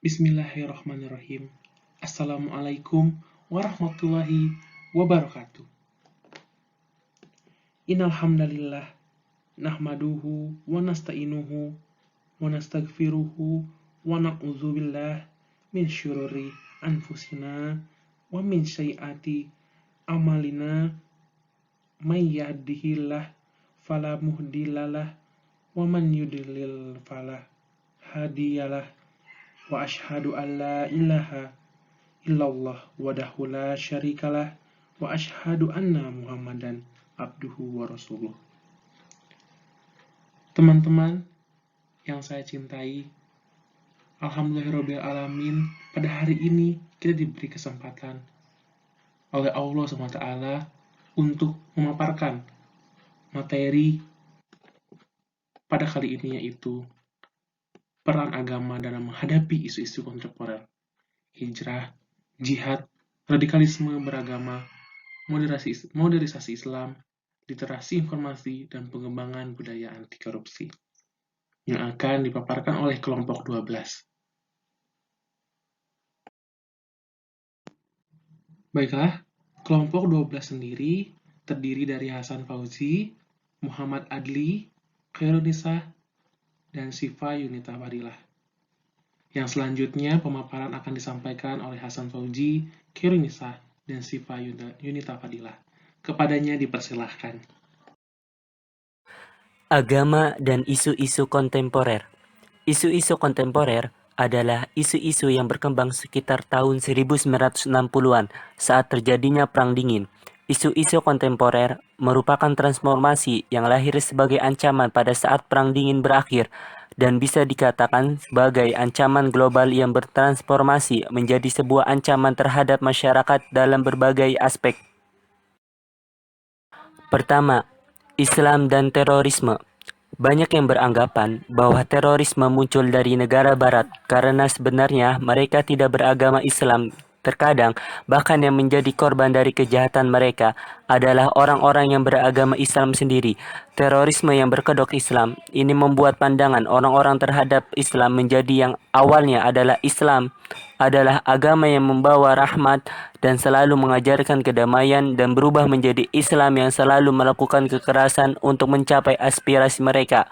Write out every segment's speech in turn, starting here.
Bismillahirrahmanirrahim. Assalamualaikum warahmatullahi wabarakatuh. Innal hamdalillah nahmaduhu wa nasta'inuhu wa nastaghfiruhu wa na'udzubillah min syururi anfusina wa min sayyiati amalina may yahdihillah fala mudhillalah wa man yudlil fala hadiyalah. Wa ashhadu an la ilaha illallah wahdahu la syarikalah wa ashhadu anna Muhammadan abduhu wa rasuluh. Teman-teman yang saya cintai, alhamdulillahirabbil alamin, pada hari ini kita diberi kesempatan oleh Allah SWT untuk memaparkan materi pada kali ini, yaitu peran agama dalam menghadapi isu-isu kontemporer, hijrah, jihad, radikalisme beragama, modernisasi Islam, literasi informasi, dan pengembangan budaya anti korupsi, yang akan dipaparkan oleh kelompok 12. Baiklah, kelompok 12 sendiri terdiri dari Hasan Fauzi, Muhammad Adli, Khairunisa, dan Syifa Yunita Fadilah. Yang selanjutnya pemaparan akan disampaikan oleh Hasan Fauzi, Khairunisa, dan Syifa Yunita Fadilah. Kepadanya dipersilahkan. Agama dan isu-isu kontemporer. Isu-isu kontemporer adalah isu-isu yang berkembang sekitar tahun 1960-an saat terjadinya Perang Dingin. Isu-isu kontemporer merupakan transformasi yang lahir sebagai ancaman pada saat Perang Dingin berakhir dan bisa dikatakan sebagai ancaman global yang bertransformasi menjadi sebuah ancaman terhadap masyarakat dalam berbagai aspek. Pertama, Islam dan terorisme. Banyak yang beranggapan bahwa terorisme muncul dari negara barat karena sebenarnya mereka tidak beragama Islam. Terkadang, bahkan yang menjadi korban dari kejahatan mereka adalah orang-orang yang beragama Islam sendiri. Terorisme yang berkedok Islam ini membuat pandangan orang-orang terhadap Islam menjadi yang awalnya adalah Islam adalah agama yang membawa rahmat dan selalu mengajarkan kedamaian dan berubah menjadi Islam yang selalu melakukan kekerasan untuk mencapai aspirasi mereka.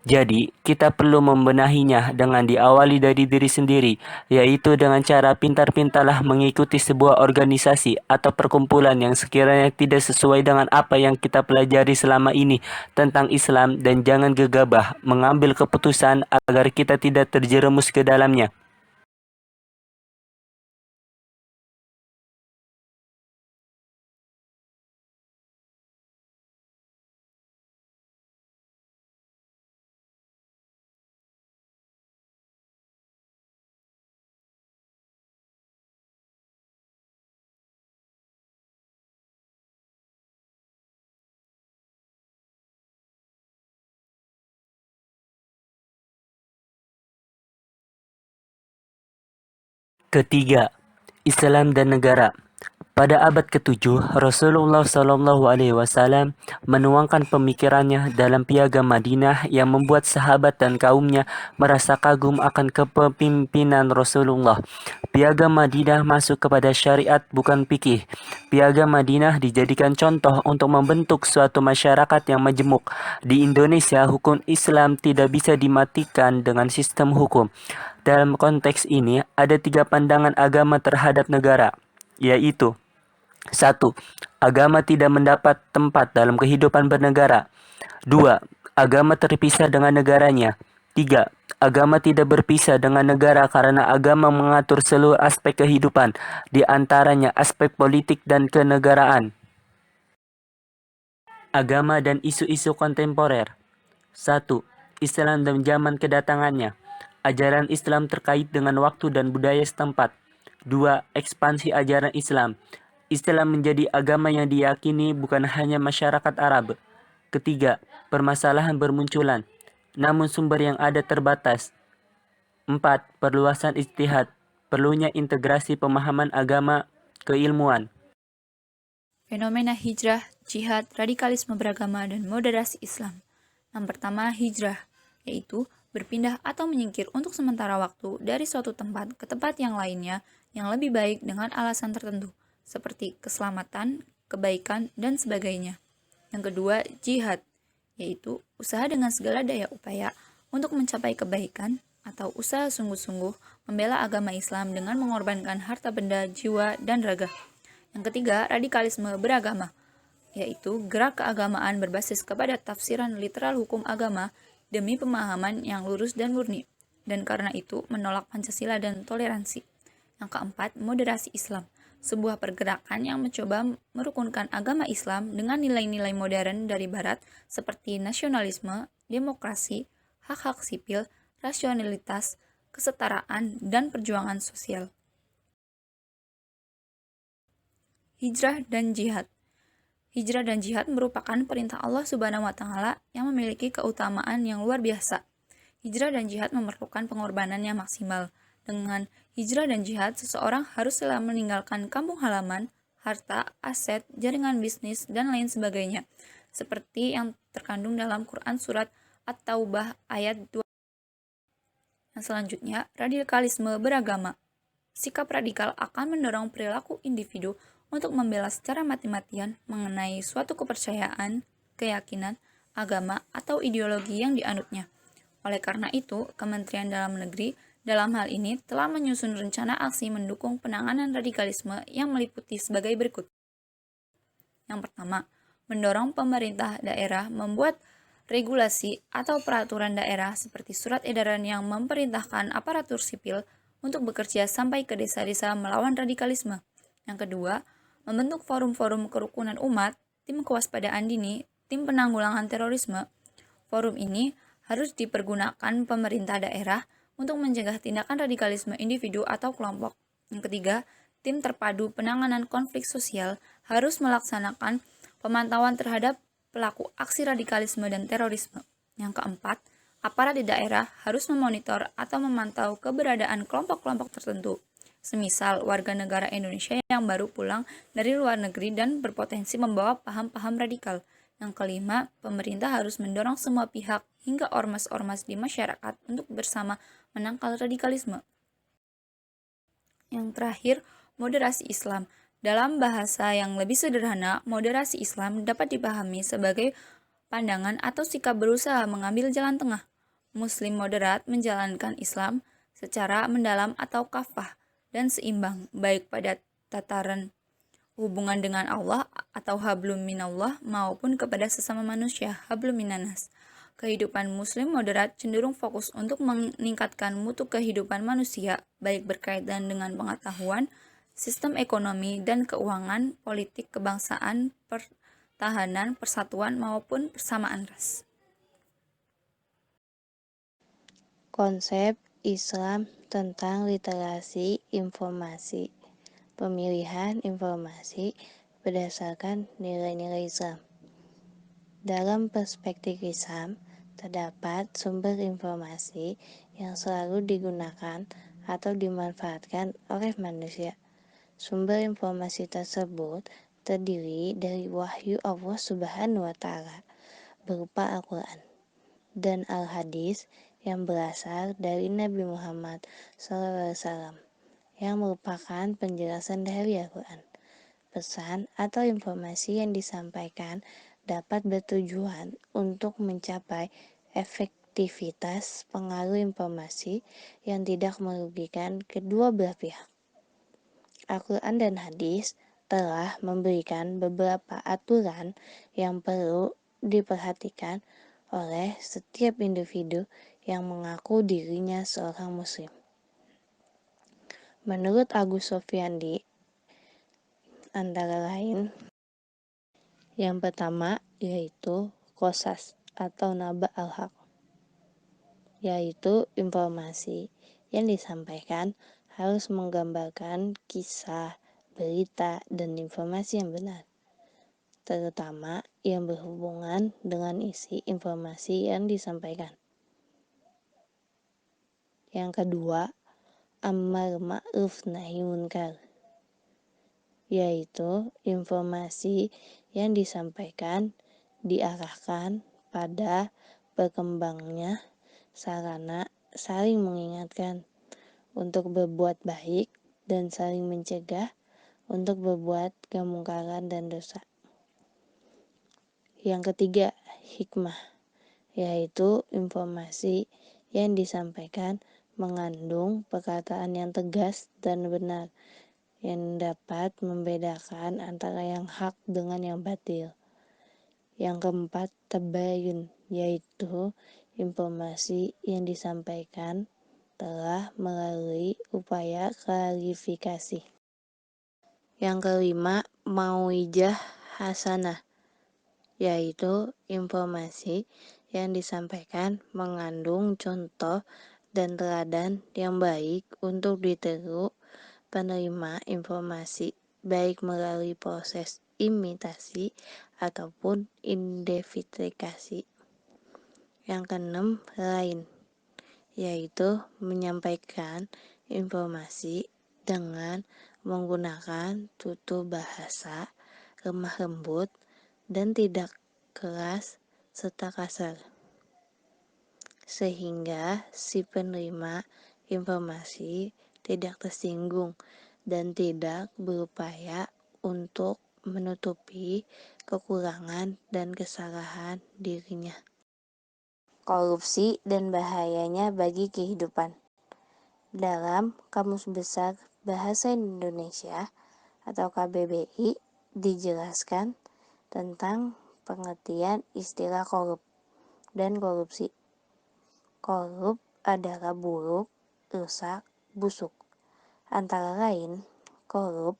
Jadi, kita perlu membenahinya dengan diawali dari diri sendiri, yaitu dengan cara pintar-pintarlah mengikuti sebuah organisasi atau perkumpulan yang sekiranya tidak sesuai dengan apa yang kita pelajari selama ini tentang Islam, dan jangan gegabah mengambil keputusan agar kita tidak terjerumus ke dalamnya. Ketiga, Islam dan negara. Pada abad ke-7, Rasulullah SAW menuangkan pemikirannya dalam Piagam Madinah yang membuat sahabat dan kaumnya merasa kagum akan kepemimpinan Rasulullah. Piagam Madinah masuk kepada syariat bukan fikih. Piagam Madinah dijadikan contoh untuk membentuk suatu masyarakat yang majemuk. Di Indonesia, hukum Islam tidak bisa dimatikan dengan sistem hukum. Dalam konteks ini, ada 3 pandangan agama terhadap negara, yaitu 1. Agama tidak mendapat tempat dalam kehidupan bernegara. 2. Agama terpisah dengan negaranya. 3. Agama tidak berpisah dengan negara karena agama mengatur seluruh aspek kehidupan, di antaranya aspek politik dan kenegaraan. Agama dan isu-isu kontemporer. 1. Islam dan zaman kedatangannya. Ajaran Islam terkait dengan waktu dan budaya setempat. 2. Ekspansi ajaran Islam. Islam menjadi agama yang diyakini bukan hanya masyarakat Arab. Ketiga, permasalahan bermunculan, namun sumber yang ada terbatas. 4. Perluasan ijtihad, perlunya integrasi pemahaman agama keilmuan. Fenomena hijrah, jihad, radikalisme beragama, dan moderasi Islam. Yang pertama, hijrah, yaitu berpindah atau menyingkir untuk sementara waktu dari suatu tempat ke tempat yang lainnya yang lebih baik dengan alasan tertentu, seperti keselamatan, kebaikan, dan sebagainya. Yang kedua, jihad, yaitu usaha dengan segala daya upaya untuk mencapai kebaikan atau usaha sungguh-sungguh membela agama Islam dengan mengorbankan harta benda, jiwa, dan raga. Yang ketiga, radikalisme beragama, yaitu gerak keagamaan berbasis kepada tafsiran literal hukum agama demi pemahaman yang lurus dan murni, dan karena itu menolak Pancasila dan toleransi. Yang keempat, moderasi Islam, sebuah pergerakan yang mencoba merukunkan agama Islam dengan nilai-nilai modern dari Barat seperti nasionalisme, demokrasi, hak-hak sipil, rasionalitas, kesetaraan, dan perjuangan sosial. Hijrah dan jihad. Hijrah dan jihad merupakan perintah Allah Subhanahu wa Ta'ala yang memiliki keutamaan yang luar biasa. Hijrah dan jihad memerlukan pengorbanan yang maksimal. Dengan hijrah dan jihad, seseorang harus rela meninggalkan kampung halaman, harta, aset, jaringan bisnis, dan lain sebagainya. Seperti yang terkandung dalam Quran Surat At-Taubah ayat 2. Yang selanjutnya, radikalisme beragama. Sikap radikal akan mendorong perilaku individu untuk membela secara mati-matian mengenai suatu kepercayaan, keyakinan, agama, atau ideologi yang dianutnya. Oleh karena itu, Kementerian Dalam Negeri dalam hal ini telah menyusun rencana aksi mendukung penanganan radikalisme yang meliputi sebagai berikut. Yang pertama, mendorong pemerintah daerah membuat regulasi atau peraturan daerah seperti surat edaran yang memerintahkan aparatur sipil untuk bekerja sampai ke desa-desa melawan radikalisme. Yang kedua, membentuk forum-forum kerukunan umat, tim kewaspadaan dini, tim penanggulangan terorisme. Forum ini harus dipergunakan pemerintah daerah untuk mencegah tindakan radikalisme individu atau kelompok. Yang ketiga, tim terpadu penanganan konflik sosial harus melaksanakan pemantauan terhadap pelaku aksi radikalisme dan terorisme. Yang keempat, aparat di daerah harus memonitor atau memantau keberadaan kelompok-kelompok tertentu, semisal warga negara Indonesia yang baru pulang dari luar negeri dan berpotensi membawa paham-paham radikal. Yang kelima, pemerintah harus mendorong semua pihak hingga ormas-ormas di masyarakat untuk bersama menangkal radikalisme. Yang terakhir, moderasi Islam. Dalam bahasa yang lebih sederhana, moderasi Islam dapat dipahami sebagai pandangan atau sikap berusaha mengambil jalan tengah. Muslim moderat menjalankan Islam secara mendalam atau kafah dan seimbang, baik pada tataran hubungan dengan Allah atau hablum minallah maupun kepada sesama manusia, hablum minanas. Kehidupan muslim moderat cenderung fokus untuk meningkatkan mutu kehidupan manusia, baik berkaitan dengan pengetahuan, sistem ekonomi dan keuangan, politik kebangsaan, pertahanan, persatuan maupun persamaan ras. Konsep Islam tentang literasi informasi. Pemilihan informasi berdasarkan nilai-nilai Islam. Dalam perspektif Islam, terdapat sumber informasi yang selalu digunakan atau dimanfaatkan oleh manusia. Sumber informasi tersebut terdiri dari wahyu Allah Subhanahu wa Ta'ala berupa Al-Quran dan Al-Hadis yang berasal dari Nabi Muhammad SAW yang merupakan penjelasan dari Al-Quran. Pesan atau informasi yang disampaikan dapat bertujuan untuk mencapai efektivitas pengaruh informasi yang tidak merugikan kedua belah pihak. Al-Quran dan hadis telah memberikan beberapa aturan yang perlu diperhatikan oleh setiap individu yang mengaku dirinya seorang muslim. Menurut Agus Sofyandi, antara lain, yang pertama yaitu qasas atau naba al-haq, yaitu informasi yang disampaikan harus menggambarkan kisah, berita, dan informasi yang benar, terutama yang berhubungan dengan isi informasi yang disampaikan. Yang kedua, amar ma'ruf nahi munkar, yaitu informasi yang disampaikan diarahkan pada berkembangnya sarana saling mengingatkan untuk berbuat baik dan saling mencegah untuk berbuat kemungkaran dan dosa. Yang ketiga, hikmah, yaitu informasi yang disampaikan mengandung perkataan yang tegas dan benar yang dapat membedakan antara yang hak dengan yang batil. Yang keempat, tabayun, yaitu informasi yang disampaikan telah melalui upaya klarifikasi. Yang kelima, mauijah hasanah, yaitu informasi yang disampaikan mengandung contoh dan teladan yang baik untuk ditiru penerima informasi, baik melalui proses imitasi ataupun identifikasi. Yang keenam, lain, yaitu menyampaikan informasi dengan menggunakan tutur bahasa lemah lembut dan tidak keras serta kasar, sehingga si penerima informasi tidak tersinggung dan tidak berupaya untuk menutupi kekurangan dan kesalahan dirinya. Korupsi dan bahayanya bagi kehidupan. Dalam Kamus Besar Bahasa Indonesia atau KBBI dijelaskan tentang pengertian istilah korup dan korupsi. Korup adalah buruk, rusak, busuk. Antara lain, korup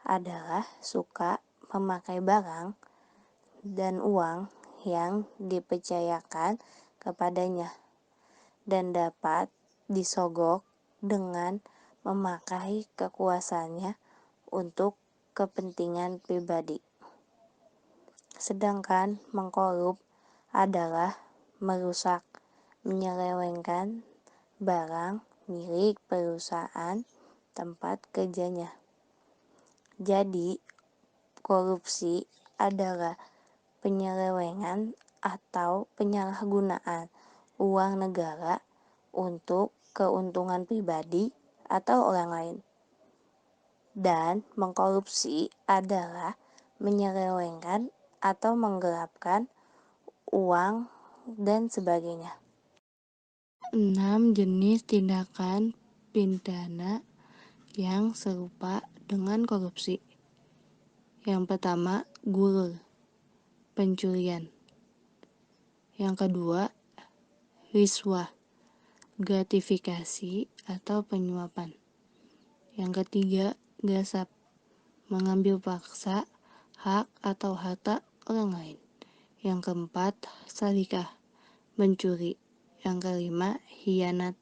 adalah suka memakai barang dan uang yang dipercayakan kepadanya dan dapat disogok dengan memakai kekuasaannya untuk kepentingan pribadi. Sedangkan mengkorup adalah merusak, menyelewengkan barang milik perusahaan tempat kerjanya. Jadi, korupsi adalah penyelewengan atau penyalahgunaan uang negara untuk keuntungan pribadi atau orang lain. Dan mengkorupsi adalah menyelewengkan atau menggelapkan uang dan sebagainya. 6 jenis tindakan pidana yang serupa dengan korupsi. Yang pertama, gulul, pencurian. Yang kedua, riswah, gratifikasi atau penyuapan. Yang ketiga, gasap, mengambil paksa hak atau harta orang lain. Yang keempat, salikah, mencuri. Yang kelima, hianat,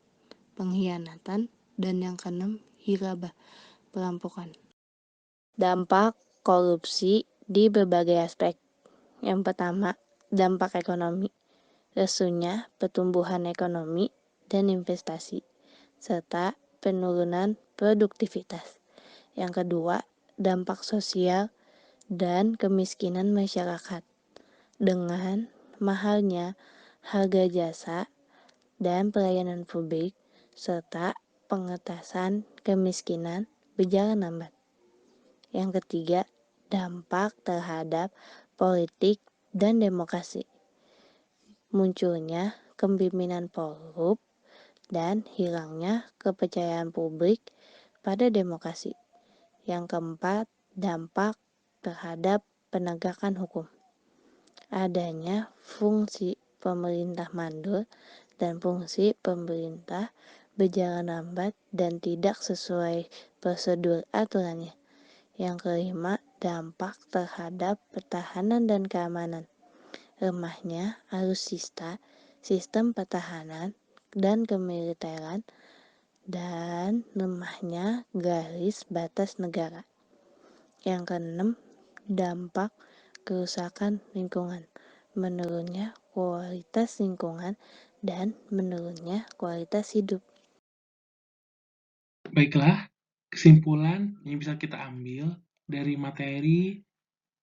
pengkhianatan. Dan yang keenam, hirabah, perampokan. Dampak korupsi di berbagai aspek. Yang pertama, dampak ekonomi. Lesunya pertumbuhan ekonomi dan investasi, serta penurunan produktivitas. Yang kedua, dampak sosial dan kemiskinan masyarakat dengan mahalnya harga jasa dan pelayanan publik serta pengentasan kemiskinan berjalan lambat. Yang ketiga, dampak terhadap politik dan demokrasi. Munculnya kepemimpinan korup dan hilangnya kepercayaan publik pada demokrasi. Yang keempat, dampak terhadap penegakan hukum. Adanya fungsi pemerintah mandul dan fungsi pemerintah berjalan lambat dan tidak sesuai prosedur aturannya. Yang kelima, dampak terhadap pertahanan dan keamanan. Lemahnya alutsista, sistem pertahanan dan kemiliteran, dan lemahnya garis batas negara. Yang keenam, dampak kerusakan lingkungan, menurunnya kualitas lingkungan dan menurunnya kualitas hidup. Baiklah, kesimpulan yang bisa kita ambil dari materi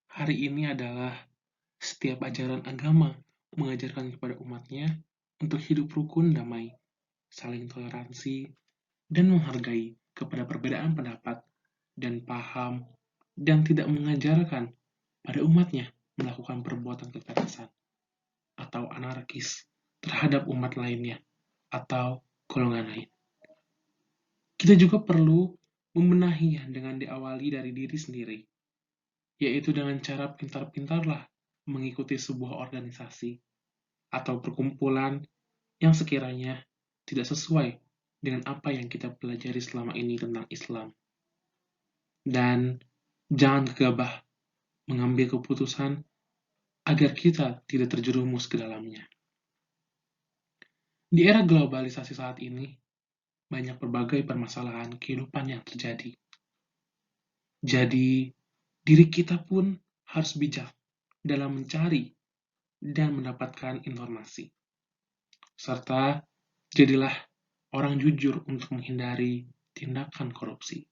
hari ini adalah setiap ajaran agama mengajarkan kepada umatnya untuk hidup rukun damai, saling toleransi, dan menghargai kepada perbedaan pendapat dan paham, dan tidak mengajarkan pada umatnya melakukan perbuatan kekerasan atau anarkis terhadap umat lainnya atau golongan lain. Kita juga perlu membenahinya dengan diawali dari diri sendiri, yaitu dengan cara pintar-pintarlah mengikuti sebuah organisasi atau perkumpulan yang sekiranya tidak sesuai dengan apa yang kita pelajari selama ini tentang Islam. Dan jangan gegabah mengambil keputusan agar kita tidak terjerumus ke dalamnya. Di era globalisasi saat ini, banyak berbagai permasalahan kehidupan yang terjadi. Jadi, diri kita pun harus bijak dalam mencari dan mendapatkan informasi. Serta, jadilah orang jujur untuk menghindari tindakan korupsi.